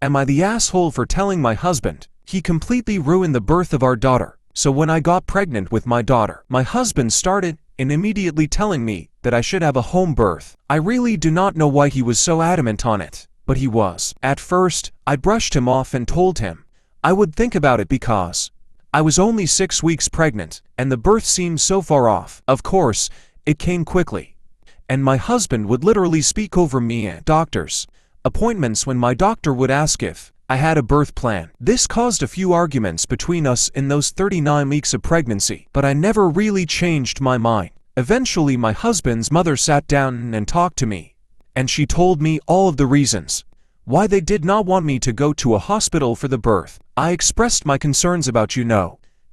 Am I the asshole for telling my husband? He completely ruined the birth of our daughter. So when I got pregnant with my daughter, my husband started and immediately telling me that I should have a home birth. I really do not know why he was so adamant on it, but he was. At first, I brushed him off and told him I would think about it because I was only 6 weeks pregnant, and the birth seemed so far off. Of course, it came quickly, and my husband would literally speak over me at doctors' appointments when my doctor would ask if I had a birth plan. This caused a few arguments between us in those 39 weeks of pregnancy, but I never really changed my mind. Eventually, my husband's mother sat down and talked to me, and she told me all of the reasons why they did not want me to go to a hospital for the birth. I expressed my concerns about,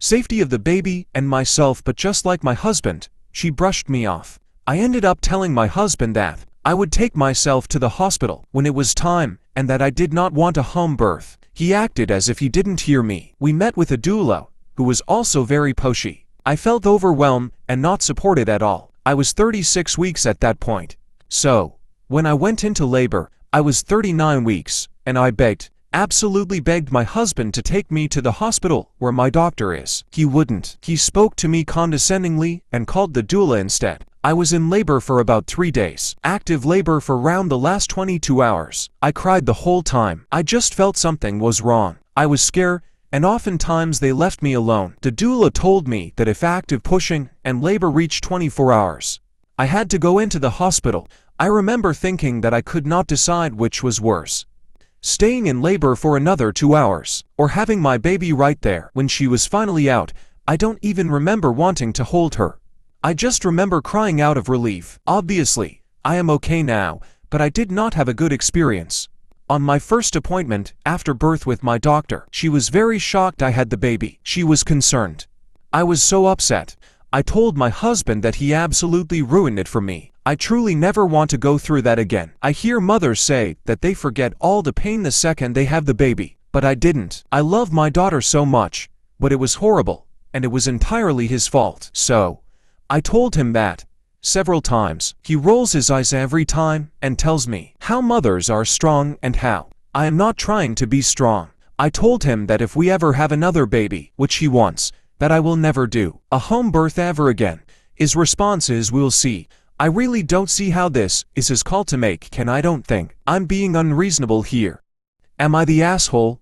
safety of the baby and myself, but just like my husband, she brushed me off. I ended up telling my husband that I would take myself to the hospital when it was time and that I did not want a home birth. He acted as if he didn't hear me. We met with a doula, who was also very pushy. I felt overwhelmed and not supported at all. I was 36 weeks at that point. So, when I went into labor, I was 39 weeks, and I absolutely begged my husband to take me to the hospital where my doctor is. He wouldn't. He spoke to me condescendingly and called the doula instead. I was in labor for about 3 days, active labor for around the last 22 hours. I cried the whole time. I just felt something was wrong. I was scared, and oftentimes they left me alone. The doula told me that if active pushing and labor reached 24 hours, I had to go into the hospital. I remember thinking that I could not decide which was worse, staying in labor for another 2 hours, or having my baby right there. When she was finally out, I don't even remember wanting to hold her. I just remember crying out of relief. Obviously, I am okay now, but I did not have a good experience. On my first appointment, after birth with my doctor, she was very shocked I had the baby. She was concerned. I was so upset. I told my husband that he absolutely ruined it for me. I truly never want to go through that again. I hear mothers say that they forget all the pain the second they have the baby, but I didn't. I love my daughter so much, but it was horrible, and it was entirely his fault. So, I told him that several times. He rolls his eyes every time and tells me how mothers are strong and how I am not trying to be strong. I told him that if we ever have another baby, which he wants, that I will never do a home birth ever again. His response is, "We'll see." I really don't see how this is his call to make. I don't think I'm being unreasonable here. Am I the asshole?